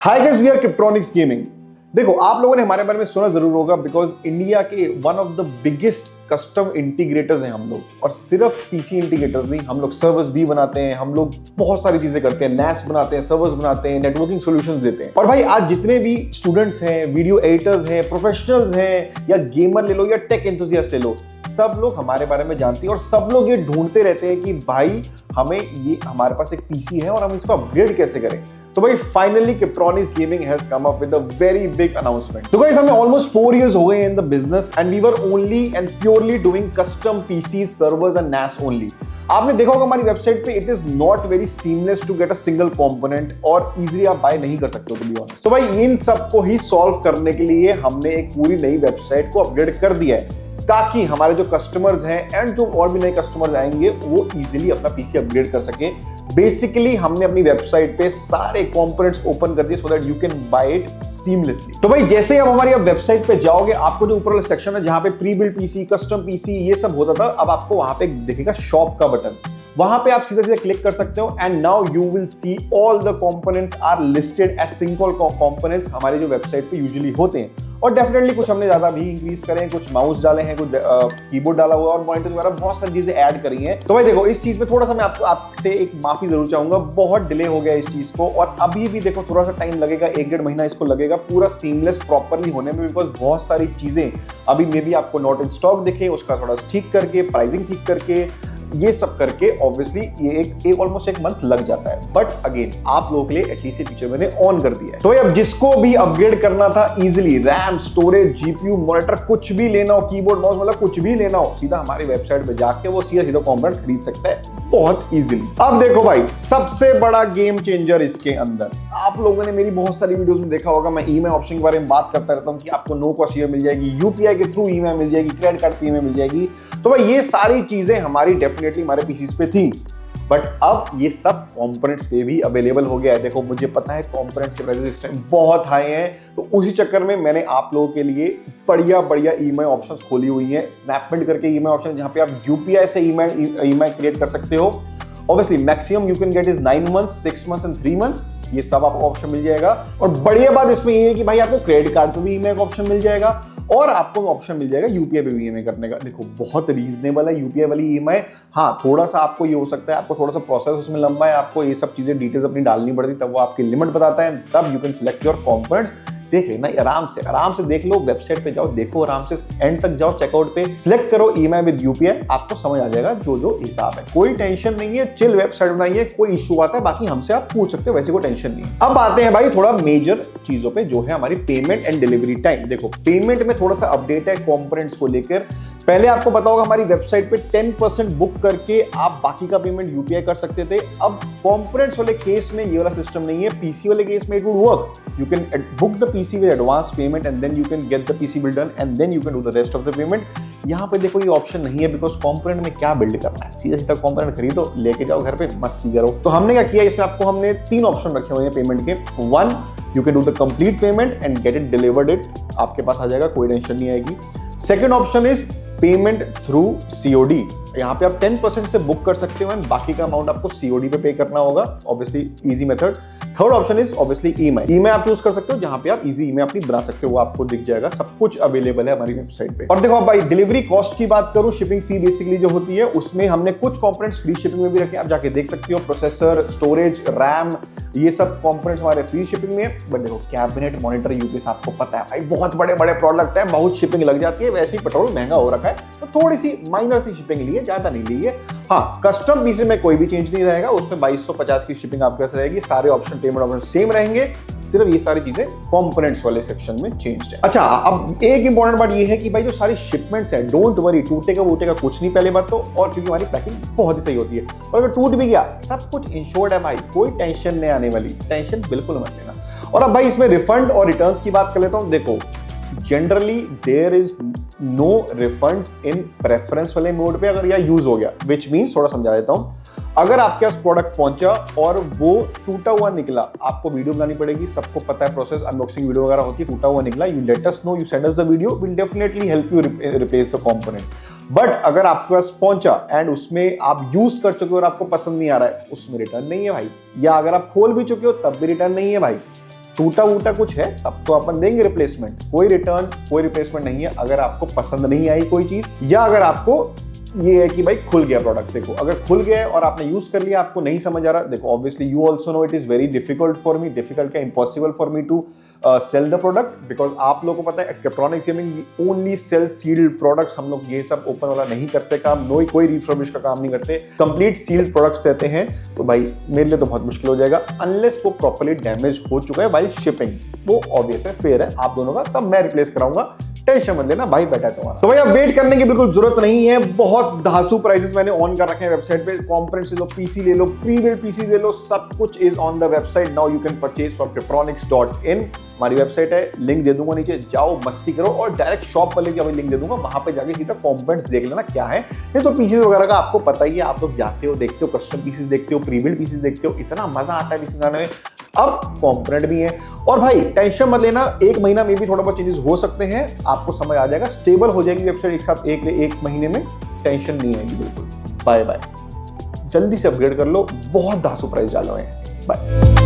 Hi guys, we are Kryptonics gaming. देखो, आप लोगों ने हमारे बारे में सुना जरूर होगा बिकॉज इंडिया के one of the biggest custom integrators हैं हम लोग। और सिर्फ पीसी इंटीग्रेटर्स नहीं, हम लोग सर्वर्स भी बनाते हैं, हम लोग बहुत सारी चीजें करते हैं, NAS बनाते हैं, सर्वर्स बनाते हैं, नेटवर्किंग सॉल्यूशंस देते हैं। और भाई आज जितने भी स्टूडेंट्स हैं, वीडियो एडिटर्स हैं, प्रोफेशनल्स हैं, या गेमर ले लो या टेक एंथुसियास्ट ले लो, सब लोग हमारे बारे में जानते हैं और सब लोग ये ढूंढते रहते हैं कि भाई हमारे पास एक पीसी है और हम इसको अपग्रेड कैसे करें। तो भाई finally Kryptonics gaming has come up with a very big announcement. तो गाइस, हमें ऑलमोस्ट 4 years हो गए in the business and we were only and purely doing custom PC servers and NAS only. आपने देखा होगा हमारी वेबसाइट पे it is not very seamless to get a single component और इजीली आप बाय नहीं कर सकते हो टू बी ऑनेस्ट। तो भाई इन सबको ही सॉल्व करने के लिए हमने एक पूरी नई वेबसाइट को अपग्रेड कर दिया है ताकि हमारे जो कस्टमर्स हैं एंड जो और भी नए कस्टमर्स आएंगे वो इजीली अपना पीसी अपग्रेड कर सके। बेसिकली हमने अपनी वेबसाइट पे सारे कंपोनेंट्स ओपन कर दिए so that you can buy it seamlessly. तो भाई जैसे ही आप हमारी वेबसाइट पे जाओगे, आपको जो ऊपर वाला सेक्शन है जहां पे pre build PC, custom PC ये सब होता था, अब आपको वहां पे दिखेगा शॉप का बटन। वहां पे आप सीधे सीधे क्लिक कर सकते हो and now you will see all the components are listed as single components हमारी जो वेबसाइट पे यूजुअली होते हैं। और डेफिनेटली कुछ हमने ज्यादा भी इंक्रीज करे हैं, कुछ माउस डाले हैं, कुछ कीबोर्ड डाला हुआ और मॉनिटर वगैरह बहुत सारी चीजें ऐड करी हैं। तो भाई देखो, इस चीज में थोड़ा सा मैं आपसे एक माफी जरूर चाहूंगा, बहुत डिले हो गया इस चीज को और अभी भी देखो थोड़ा सा टाइम लगेगा, 1-1.5 महीना इसको लगेगा पूरा सीमलेस प्रॉपरली होने में, बिकॉज बहुत सारी चीजें अभी मे बी आपको नॉट इन स्टॉक दिखे, उसका थोड़ा ठीक करके, प्राइसिंग ठीक करके, ये सब करके ऑब्वियसली ये ऑलमोस्ट एक मंथ लग जाता है। बट अगेन आप लोगों के लिए एटलीस्ट ये फीचर मैंने ऑन कर दिया है। तो भाई अब जिसको भी अपग्रेड करना था easily, RAM, storage, GPU, monitor कुछ भी लेना हो, कीबोर्ड, माउस, मतलब कुछ भी लेना हो, सीधा हमारी वेबसाइट पे जाके वो सीधा कंपोनेंट खरीद सकता है बहुत इजीली। अब देखो भाई, सबसे बड़ा गेम चेंजर इसके अंदर, आप लोगों ने मेरी बहुत सारी वीडियोस में देखा होगा, मैं ईएमआई ऑप्शन के बारे में बात करता रहता हूं कि आपको नो कॉस्ट ईएमआई मिल जाएगी, यूपीआई के थ्रू ईएमआई मिल जाएगी, क्रेडिट कार्ड पे ईएमआई मिल जाएगी। तो भाई ये सारी चीजें हमारी डेफिनेटली हमारे पीसीस पे थी, बट अब ये सब कंपोनेंट्स पे भी अवेलेबल हो गया है। देखो मुझे पता है कंपोनेंट्स के प्राइसेस इस टाइम बहुत हाई हैं, तो उसी चक्कर में मैंने आप लोगों के लिए बढ़िया ईएमआई ऑप्शंस खोली हुई हैं। स्नैपमेंट करके ईएमआई ऑप्शन जहां पे आप यूपीआई से ईएमआई क्रिएट कर सकते हो। Obviously maximum you can gate is 9 months, 6 months and 3 months, ये सब आपको ऑप्शन मिल जाएगा। और बढ़िया बात इसमें ये है कि भाई आपको क्रेडिट कार्ड पे भी ईएमआई का ऑप्शन मिल जाएगा और आपको ऑप्शन मिल जाएगा यूपीआई पे भी ईएमआई करने का। देखो बहुत रीजनेबल है यूपीआई वाली ईएमआई। हाँ, थोड़ा सा आपको ये हो सकता है, आपको थोड़ा सा प्रोसेस उसमें लंबा है, आपको ये सब चीजें डिटेल्स अपनी डालनी पड़ती, तब वो आपकी लिमिट बताता है, तब you can select your components. देख लेना आराम से देख लो, वेबसाइट पे जाओ, देखो आराम से, एंड तक जाओ, चेकआउट पे सिलेक्ट करो ईएमआई विद यूपीआई, आपको समझ आ जाएगा जो हिसाब है। कोई टेंशन नहीं है, चिल वेबसाइट बनाइए, कोई इश्यू आता है बाकी हमसे आप पूछ सकते हो, वैसे कोई टेंशन नहीं है। अब आते हैं भाई थोड़ा मेजर चीजों पे, जो है हमारी पेमेंट एंड डिलीवरी टाइम। देखो पेमेंट में थोड़ा सा अपडेट है कंपोनेंट्स को लेकर। पहले आपको पता होगा हमारी वेबसाइट पे 10% बुक करके आप बाकी का पेमेंट यूपीआई कर सकते थे। अब कंपोनेंट्स वाले केस में ये वाला सिस्टम नहीं है, पीसी वाले केस में it would work. You can book the PC with advance payment and then you can get the PC build done and then you can do the rest of the payment. यहाँ पे देखो ये option नहीं है because component में क्या build करना है, सीधा कंपोनेंट खरीदो, लेके जाओ घर पे, मस्ती करो। तो हमने क्या किया, इसमें आपको हमने 3 ऑप्शन रखे हुए हैं पेमेंट के। 1, you can do the complete payment and get it delivered, it आपके पास आ जाएगा, कोई टेंशन नहीं आएगी। Second option is payment through COD. यहाँ पे आप 10% से बुक कर सकते हो एंड बाकी का अमाउंट आपको सीओडी पे पे करना होगा, obviously easy method. Third option is obviously EMI आप चूज कर सकते हो, जहां पे आप इजी ईएमआई अपनी बना सकते हो, वो आपको दिख जाएगा, सब कुछ अवेलेबल है हमारी वेबसाइट पे। और देखो अब भाई डिलीवरी कॉस्ट की बात करूं, शिपिंग फी बेसिकली जो होती है उसमें हमने कुछ कंपोनेंट्स फ्री शिपिंग में भी रखे, आप जाके देख सकते हो। प्रोसेसर, स्टोरेज, रैम, ये सब कंपोनेंट्स हमारे फ्री शिपिंग में। बट देखो कैबिनेट, मॉनिटर, यूपीएस, आपको पता है भाई बहुत बड़े प्रोडक्ट है, बहुत शिपिंग लग जाती है, वैसे ही पेट्रोल महंगा हो रखा है, तो थोड़ी सी माइनर सी शिपिंग ली है, ज्यादा नहीं ली है। हाँ, कस्टम पीसी में कोई भी चेंज नहीं रहेगा, उसमें 2250 की शिपिंग आपके पास रहेगी, सारे ऑप्शन, पेमेंट ऑप्शन सेम रहेंगे, सिर्फ ये सारी चीजें कंपोनेंट्स वाले सेक्शन में चेंज्ड है। अच्छा, अब एक इंपॉर्टेंट बात ये है कि भाई जो सारी शिपमेंट्स है, डोंट वरी, टूटेगा वूटेगा कुछ नहीं, पहले बात तो, और क्योंकि हमारी पैकिंग बहुत ही सही होती है, और अगर टूट भी गया सब कुछ इंश्योर्ड है भाई, कोई टेंशन नहीं आने वाली, टेंशन बिल्कुल मत लेना। और अब भाई इसमें रिफंड और रिटर्न्स की बात कर लेता हूं। देखो generally there is no refunds in preference वाले मोड पे अगर यह यूज हो गया, विच मीन्स, थोड़ा समझा देता हूं। अगर आपके पास प्रोडक्ट पहुंचा और वो टूटा हुआ निकला, आपको वीडियो बनानी पड़ेगी, सबको पता है प्रोसेस, अनबॉक्सिंग वीडियो वगैरह होती है, टूटा हुआ निकला, you let us know, you send us the video, will definitely help you replace the component. But अगर आपके पास पहुंचा एंड उसमें आप यूज कर चुके हो और आपको पसंद नहीं आ रहा है, उसमें रिटर्न नहीं है भाई। या अगर आप खोल भी चुके हो तब भी रिटर्न नहीं है भाई। टूटा वूटा कुछ है तब तो अपन देंगे रिप्लेसमेंट, कोई रिटर्न कोई रिप्लेसमेंट नहीं है। अगर आपको पसंद नहीं आई कोई चीज, या अगर आपको ये है कि भाई खुल गया प्रोडक्ट, देखो अगर खुल गया है और आपने यूज कर लिया, आपको नहीं समझ आ रहा, देखो obviously you also know it is very difficult for me, difficult क्या impossible for me to sell the product, because आप लोगों को पता है Kryptonics gaming only sell sealed products, हम लोग ये सब ओपन वाला नहीं करते काम, कोई रिफर्बिश का काम नहीं करते, कंप्लीट सील्ड प्रोडक्ट्स रहते हैं। तो भाई मेरे लिए तो बहुत मुश्किल हो जाएगा अनलेस वो प्रॉपर्ली डैमेज हो चुका है वाइल शिपिंग, वो ऑब्वियस है, फेयर है आप दोनों का, तब मैं रिप्लेस कराऊंगा, टेंशन मत लेना, भाई बैठा है तुम्हारा। तो भाई अब वेट करने की बिल्कुल जरूरत नहीं है, बहुत धांसू प्राइसेस मैंने ऑन कर रखे हैं वेबसाइट पे, कंपोनेंट्स ले लो, पीसी ले लो, प्री बिल्ड पीसी ले लो, सब कुछ is on the website now, you can purchase from cryptonics.in, हमारी वेबसाइट है, लिंक दे दूंगा नीचे, जाओ मस्ती करो, और डायरेक्ट शॉप वाले की लिंक दे दूंगा, वहां पे जाके सीधा कंपोनेंट्स देख लेना क्या है। नहीं तो पीसीज वगैरह का आपको पता ही है, आप लोग जाते हो देखते हो, कस्टम पीसीज देखते हो, प्री बिल्ड पीसीज देखते हो, इतना मजा आता है पीसी बनाने में, अब कंपोनेंट भी है। और भाई टेंशन मत लेना, एक महीना में भी थोड़ा बहुत चेंजेस हो सकते हैं, आपको समझ आ जाएगा, स्टेबल हो जाएगी वेबसाइट एक साथ एक महीने में, टेंशन नहीं आएगी बिल्कुल। बाय बाय, जल्दी से अपग्रेड कर लो, बहुत धांसू प्राइस डालो है। बाय।